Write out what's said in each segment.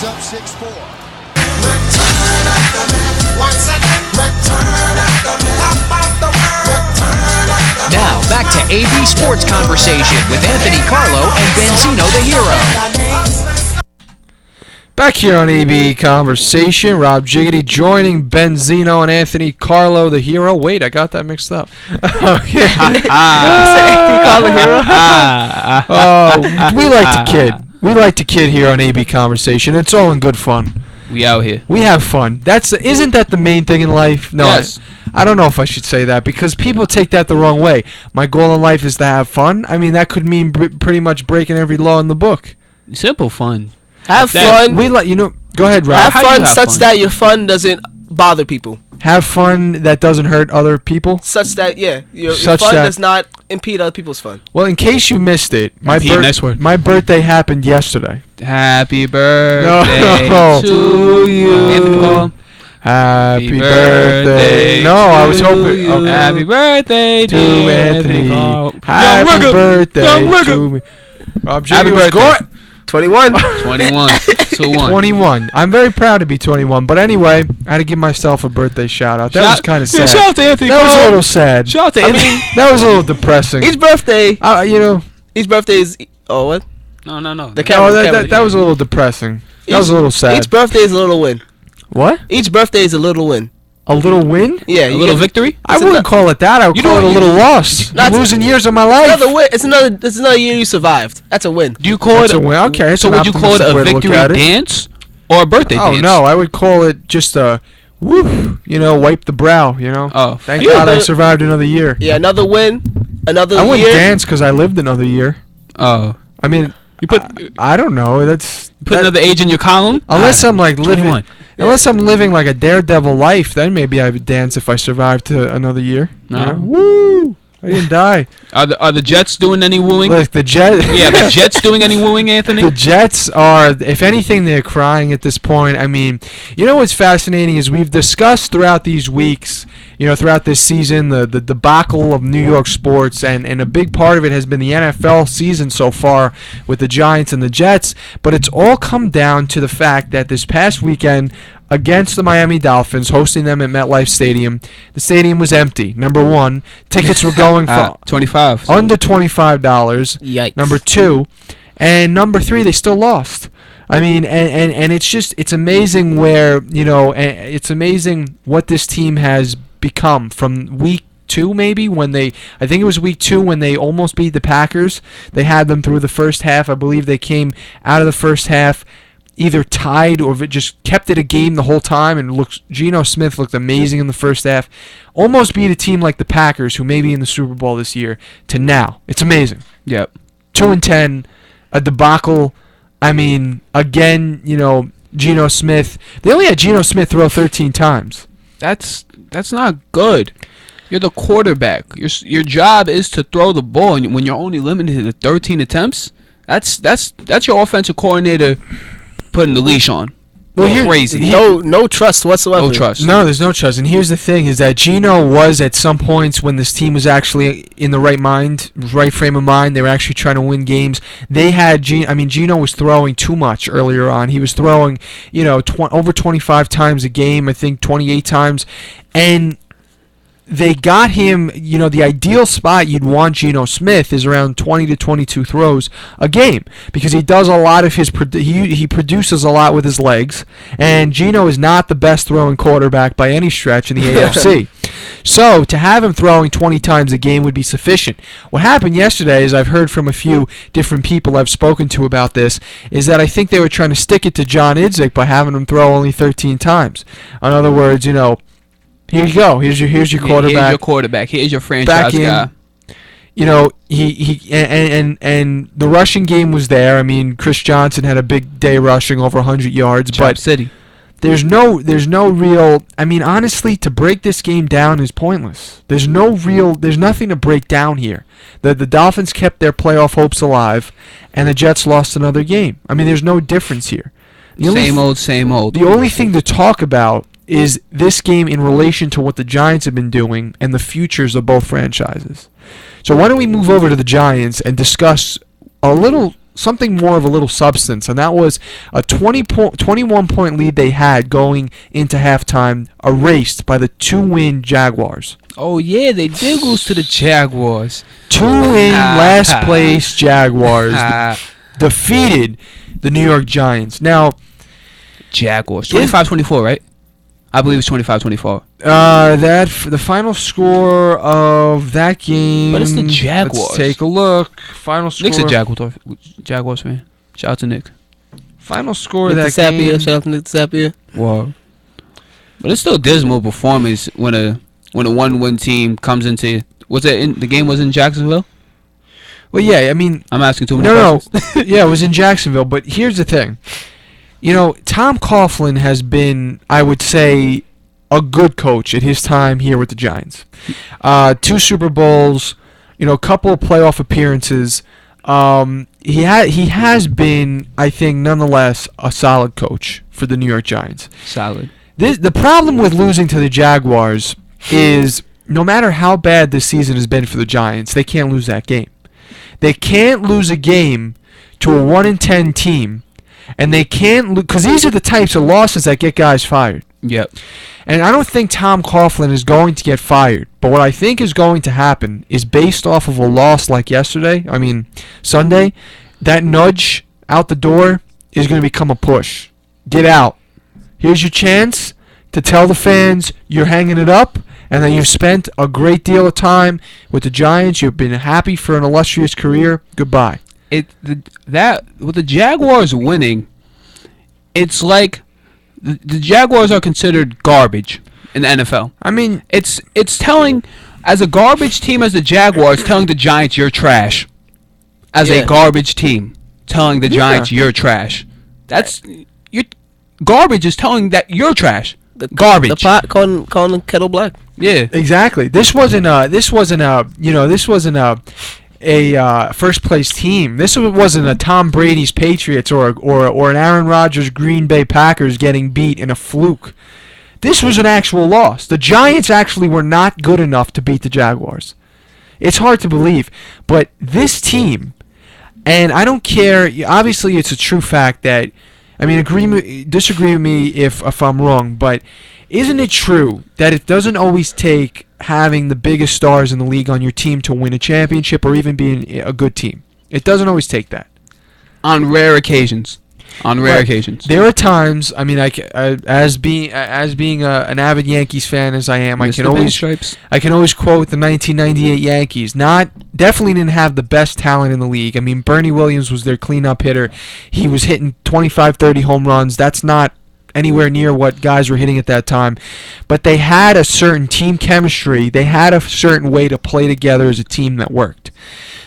He's up 6-4. Return of the man. Once again, return of the man. Top of the world. Return of the man. Now, back to AB Sports Conversation with Anthony Carlo and Benzino the Hero. Back here on AB Conversation, Rob Jiggity joining Benzino and Anthony Carlo the Hero. Wait, I got that mixed up. Okay. Anthony Carlo the Hero. We like to kid. We like to kid here on AB Conversation. It's all in good fun. We out here. We have fun. Isn't that the main thing in life? No, Yes. I don't know if I should say that because people take that the wrong way. My goal in life is to have fun. I mean, that could mean pretty much breaking every law in the book. Simple fun. Have That- fun. Go ahead, Rob. Have How do you fun have such fun? that your fun doesn't bother people. Have fun that doesn't hurt other people. Such that, your Such fun that- does not impede other people's fun. Well, in case you missed it, Nice word. my birthday happened yesterday. Happy birthday No. to you. Happy birthday. No, I was hoping. you. Okay. Happy birthday To to Anthony. Carlo. Happy Young birthday Young to me. Rob Happy Jiggity was birthday. 21. 21. 2-1. 21. I'm very proud to be 21. But anyway, I had to give myself a birthday shout out. That was kind of sad. Shout out to Anthony That was a Carlo. little sad. Shout out to Anthony. That was a little depressing. Each birthday Each is... Oh, what? No. The camera. that was a little depressing. That was a little sad. Each birthday is a little win. What? Each birthday is a little win. A little win? Yeah. A you little get- victory? I wouldn't call it that. I would You call it a don't- little loss. That's- I'm losing years of my life. Another win. It's another year you survived. That's a win. Do you call That's it a win. Okay, it's So an would you call it optimistic a way to look victory at it. dance or a birthday Oh dance? no, I would call it just a woo. Wipe the brow. Oh. Thank Yeah, God I but- survived another year. Yeah, another win. Another I wouldn't year. dance because I lived another year. Oh. I mean, You put I don't know. That's put another age in your column? unless I'm like living. 21. Unless I'm living like a daredevil life, then maybe I would dance if I survived to another year. No. Woo! I didn't die. Are the Jets doing any wooing? Look, the Jets. Yeah, the Jets doing any wooing, Anthony? The Jets are, if anything, they're crying at this point. I mean, what's fascinating is we've discussed throughout these weeks, throughout this season, the debacle of New York sports, and a big part of it has been the NFL season so far with the Giants and the Jets, but it's all come down to the fact that this past weekend, against the Miami Dolphins, hosting them at MetLife Stadium, the stadium was empty. Number one, tickets were going for 25. under $25. Yikes. Number two, and number three, they still lost. I mean, and it's amazing where, it's amazing what this team has become from week 2 maybe I think it was week 2 when they almost beat the Packers. They had them through the first half. I believe they came out of the first half either tied or just kept it a game the whole time, and Geno Smith looked amazing in the first half. Almost beat a team like the Packers, who may be in the Super Bowl this year, to now. It's amazing. Yep. 2-10, a debacle. I mean, again, Geno Smith. They only had Geno Smith throw 13 times. That's not good. You're the quarterback. Your job is to throw the ball, and when you're only limited to 13 attempts, that's your offensive coordinator putting the leash on. Well, Crazy. No trust whatsoever. No trust. No, there's no trust. And here's the thing: is that Geno was at some points when this team was actually in the right frame of mind. They were actually trying to win games. They had Geno was throwing too much earlier on. He was throwing, over 25 times a game. I think 28 times, and they got him, the ideal spot you'd want Geno Smith is around 20 to 22 throws a game, because he does a lot of he produces a lot with his legs, and Geno is not the best throwing quarterback by any stretch in the AFC. So to have him throwing 20 times a game would be sufficient. What happened yesterday is, I've heard from a few different people I've spoken to about this, is that I think they were trying to stick it to John Idzik by having him throw only 13 times. In other words, here you go. Here's your quarterback. Here's your quarterback. Here's your franchise guy. And the rushing game was there. I mean, Chris Johnson had a big day rushing over 100 yards. Chop But City. there's no real. I mean, honestly, to break this game down is pointless. There's nothing to break down here. The Dolphins kept their playoff hopes alive, and the Jets lost another game. I mean, there's no difference here. Same old. The only thing to talk about is this game in relation to what the Giants have been doing and the futures of both franchises. So why don't we move over to the Giants and discuss a little something more of a little substance, and that was a 21-point lead they had going into halftime, erased by the 2-win Jaguars. Oh yeah, they did lose to the Jaguars. 2-win last place Jaguars defeated the New York Giants. Now, Jaguars 25-24, right? I believe it's 25-24. The final score of that game. But it's the Jaguars. Let's take a look. Final score. Nick's a Jaguars fan. Shout out to Nick. Final score of Nick that game. Shout out to Nick Sapia. Wow. But it's still a dismal performance when a 1-win team comes into. The game was in Jacksonville? Well, yeah, I mean, I'm asking too many questions. No. Yeah, it was in Jacksonville. But here's the thing. You know, Tom Coughlin has been, I would say, a good coach at his time here with the Giants. 2 Super Bowls, a couple of playoff appearances. He has been, I think, nonetheless, a solid coach for the New York Giants. Solid. The problem with losing to the Jaguars is no matter how bad this season has been for the Giants, they can't lose that game. They can't lose a game to a 1-10 team. And they can't, because these are the types of losses that get guys fired. Yep. And I don't think Tom Coughlin is going to get fired. But what I think is going to happen is based off of a loss like Sunday, that nudge out the door is going to become a push. Get out. Here's your chance to tell the fans you're hanging it up and that you've spent a great deal of time with the Giants. You've been happy for an illustrious career. Goodbye. With the Jaguars winning, it's like the Jaguars are considered garbage in the NFL. I mean, it's telling, as a garbage team as the Jaguars, telling the Giants you're trash. As a garbage team, telling the Giants you're trash. Garbage is telling that you're trash. Garbage. The pot calling the kettle black. Yeah. Exactly. This wasn't a first place team. This wasn't a Tom Brady's Patriots or an Aaron Rodgers Green Bay Packers getting beat in a fluke. This was an actual loss. The Giants actually were not good enough to beat the Jaguars. It's hard to believe, but this team, and I don't care. Obviously, it's a true fact that, disagree with me if I'm wrong, but isn't it true that it doesn't always take having the biggest stars in the league on your team to win a championship or even being a good team? It doesn't always take that. On rare occasions. Occasions. There are times, as being an avid Yankees fan as I am, I can always quote the 1998 Yankees. Definitely didn't have the best talent in the league. Bernie Williams was their cleanup hitter. He was hitting 25, 30 home runs. That's not anywhere near what guys were hitting at that time. But they had a certain team chemistry. They had a certain way to play together as a team that worked.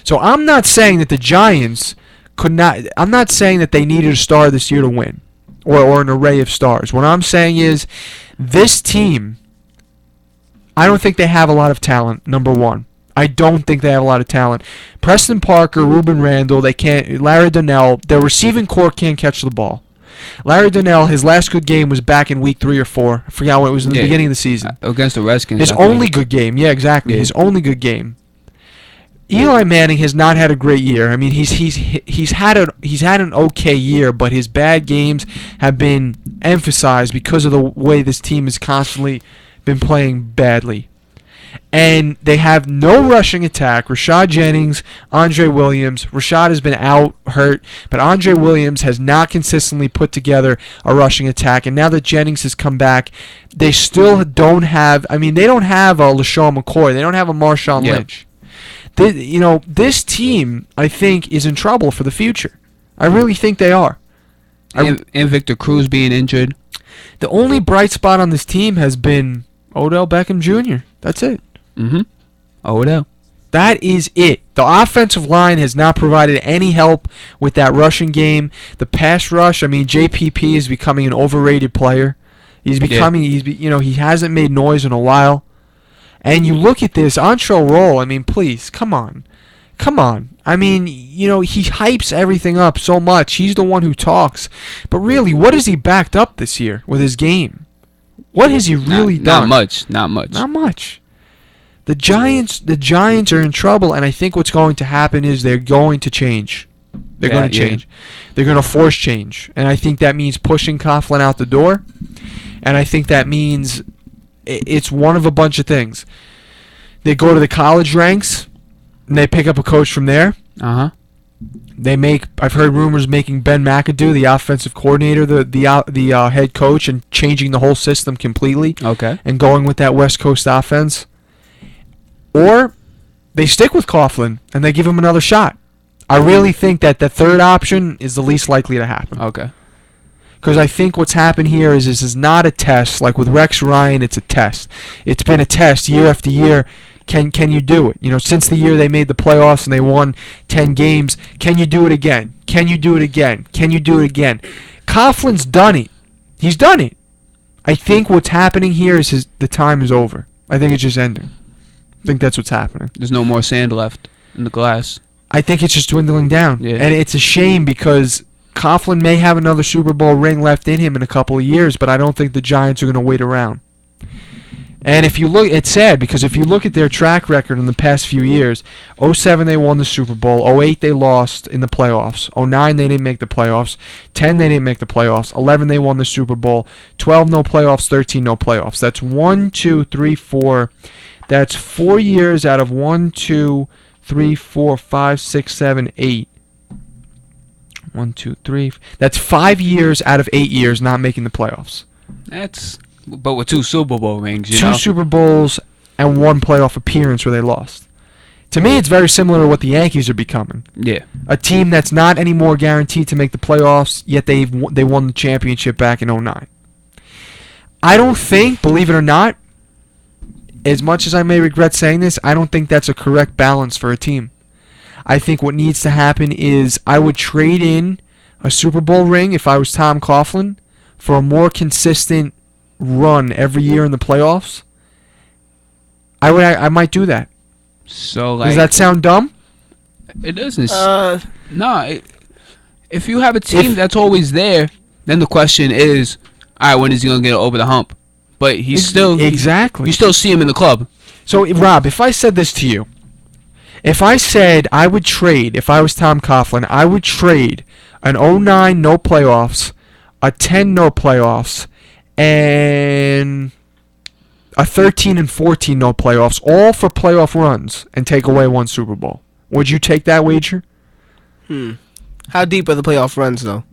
So I'm not saying that the Giants I'm not saying that they needed a star this year to win or an array of stars. What I'm saying is this team, I don't think they have a lot of talent, number one. I don't think they have a lot of talent. Preston Parker, Ruben Randall, Larry Donnell, their receiving core can't catch the ball. Larry Donnell, his last good game was back in week 3 or 4. I forgot what it was in the beginning of the season. Against the Redskins. His only good game. Yeah, exactly. Yeah. His only good game. Eli Manning has not had a great year. He's had an okay year, but his bad games have been emphasized because of the way this team has constantly been playing badly. And they have no rushing attack. Rashad Jennings, Andre Williams. Rashad has been out, hurt, but Andre Williams has not consistently put together a rushing attack. And now that Jennings has come back, they still don't have. They don't have a LaShawn McCoy. They don't have a Marshawn Lynch. This team, I think, is in trouble for the future. I really think they are. And Victor Cruz being injured. The only bright spot on this team has been Odell Beckham Jr. That's it. Mm-hmm. Odell. That is it. The offensive line has not provided any help with that rushing game. The pass rush, JPP is becoming an overrated player. He hasn't made noise in a while. And you look at this, Antrell Roll, please, come on. He hypes everything up so much. He's the one who talks. But really, what has he backed up this year with his game? What has he really done? Not much. The Giants are in trouble, and I think what's going to happen is they're going to change. They're going to Yeah. change. They're going to force change. And I think that means pushing Coughlin out the door. And I think that means it's one of a bunch of things. They go to the college ranks, and they pick up a coach from there. Uh-huh. I've heard rumors making Ben McAdoo the offensive coordinator, the head coach, and changing the whole system completely. Okay. And going with that West Coast offense. Or they stick with Coughlin and they give him another shot. I really think that the third option is the least likely to happen. Okay. Because I think what's happened here is this is not a test. Like with Rex Ryan, it's a test. It's been a test year after year. Can you do it? You know, since the year they made the playoffs and they won 10 games, can you do it again? Can you do it again? Can you do it again? Coughlin's done it. He's done it. I think what's happening here is the time is over. I think it's just ending. I think that's what's happening. There's no more sand left in the glass. I think it's just dwindling down. Yeah. And it's a shame because Coughlin may have another Super Bowl ring left in him in a couple of years, but I don't think the Giants are going to wait around. And if you look, it's sad because if you look at their track record in the past few years, 07 they won the Super Bowl, 08 they lost in the playoffs, 09 they didn't make the playoffs, 10 they didn't make the playoffs, 11 they won the Super Bowl, 12 no playoffs, 13 no playoffs. That's 1, 2, 3, 4. That's 4 years out of 1, 2, 3, 4, 5, 6, 7, 8. 1, 2, 3. That's 5 years out of 8 years not making the playoffs. But with 2 Super Bowl rings, you 2 know. Super Bowls and 1 playoff appearance where they lost. To me, it's very similar to what the Yankees are becoming. Yeah. A team that's not anymore guaranteed to make the playoffs, yet they won the championship back in 09. I don't think, believe it or not, as much as I may regret saying this, I don't think that's a correct balance for a team. I think what needs to happen is I would trade in a Super Bowl ring if I was Tom Coughlin for a more consistent run every year in the playoffs. I might do that. So like, Does that sound dumb? it doesn't. No. If you have a team that's always there, then the question is, all right, when is he gonna get over the hump? But he's still exactly. You still see him in the club. So Rob, if I said this to you, if I said I would trade, if I was Tom Coughlin, I would trade an 09 no playoffs, a 10 no playoffs, and a 13 and 14 no playoffs, all for playoff runs, and take away 1 Super Bowl. Would you take that wager? How deep are the playoff runs, though?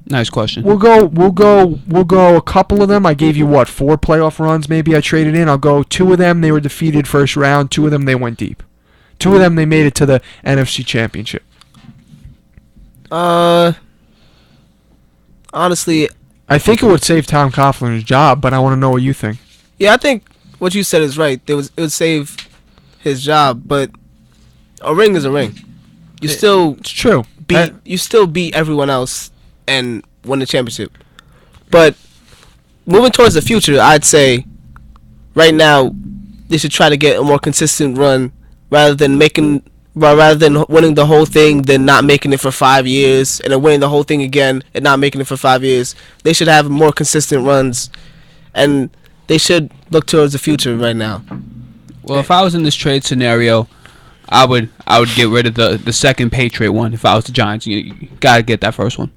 Nice question. We'll go a couple of them. I gave you 4 playoff runs maybe I traded in. I'll go 2 of them they were defeated first round, 2 of them they went deep. 2 of them they made it to the NFC Championship. Honestly, I think it would save Tom Coughlin his job, but I want to know what you think. yeah, I think what you said is right. It would save his job, but a ring is a ring. It's true. You still beat everyone else and win the championship. But moving towards the future, I'd say right now they should try to get a more consistent run rather than winning the whole thing, then not making it for 5 years, and then winning the whole thing again and not making it for 5 years. They should have more consistent runs, and they should look towards the future right now. Well, if I was in this trade scenario, I would get rid of the second Patriot one. If I was the Giants, you gotta get that first one.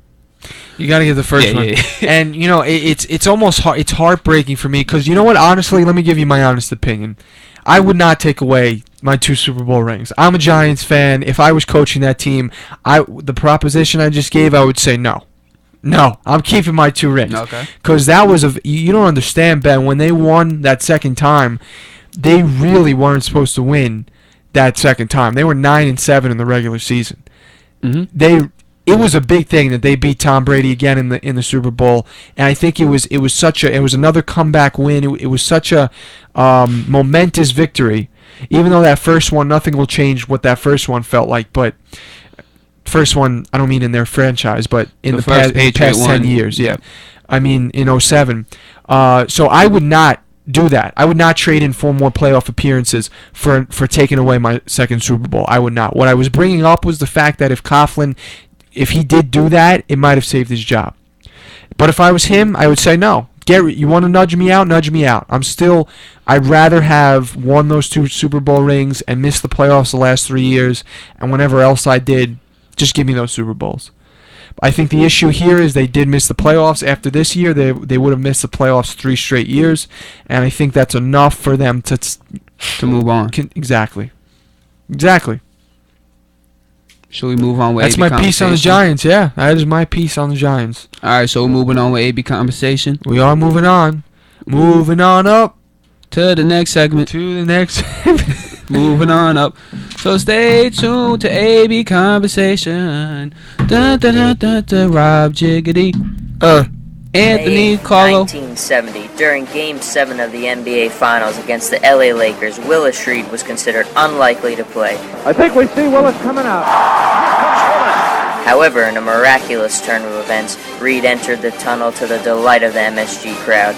You got to get the first one. And you know, it's almost it's heartbreaking for me because you know what? Honestly, let me give you my honest opinion. I would not take away my 2 Super Bowl rings. I'm a Giants fan. If I was coaching that team, the proposition I just gave, I would say no. No, I'm keeping my 2 rings. Okay. Because that was you don't understand, Ben. When they won that second time, they really weren't supposed to win that second time. They were 9-7 in the regular season. Mm-hmm. It was a big thing that they beat Tom Brady again in the Super Bowl, and I think it was another comeback win. It was such a momentous victory. Even though that first one, nothing will change what that first one felt like. But first one, I don't mean in their franchise, but in the past 10 years. Yeah, I mean in 07. So I would not do that. I would not trade in 4 more playoff appearances for taking away my second Super Bowl. I would not. What I was bringing up was the fact that if Coughlin, if he did do that, it might have saved his job. But if I was him, I would say no. You want to nudge me out? Nudge me out. I'd rather have won those 2 Super Bowl rings and missed the playoffs the last 3 years, and whenever else I did, Just give me those Super Bowls. I think the issue here is they did miss the playoffs. After this year, they would have missed the playoffs 3 straight years, and I think that's enough for them to move on. Exactly. Should we move on with That's AB my piece on the conversation? Giants. Yeah, that is my piece on the Giants. All right, so we're moving on with AB conversation We are moving on. Moving on up to the next segment. to the next. Moving on up. So stay tuned to AB conversation. Dun, dun, dun, dun, dun, Rob Jiggity. Anthony May Carlo. 1970, during Game 7 of the NBA Finals against the LA Lakers, Willis Reed was considered unlikely to play. I think we see Willis coming out. However, in a miraculous turn of events, Reed entered the tunnel to the delight of the MSG crowd.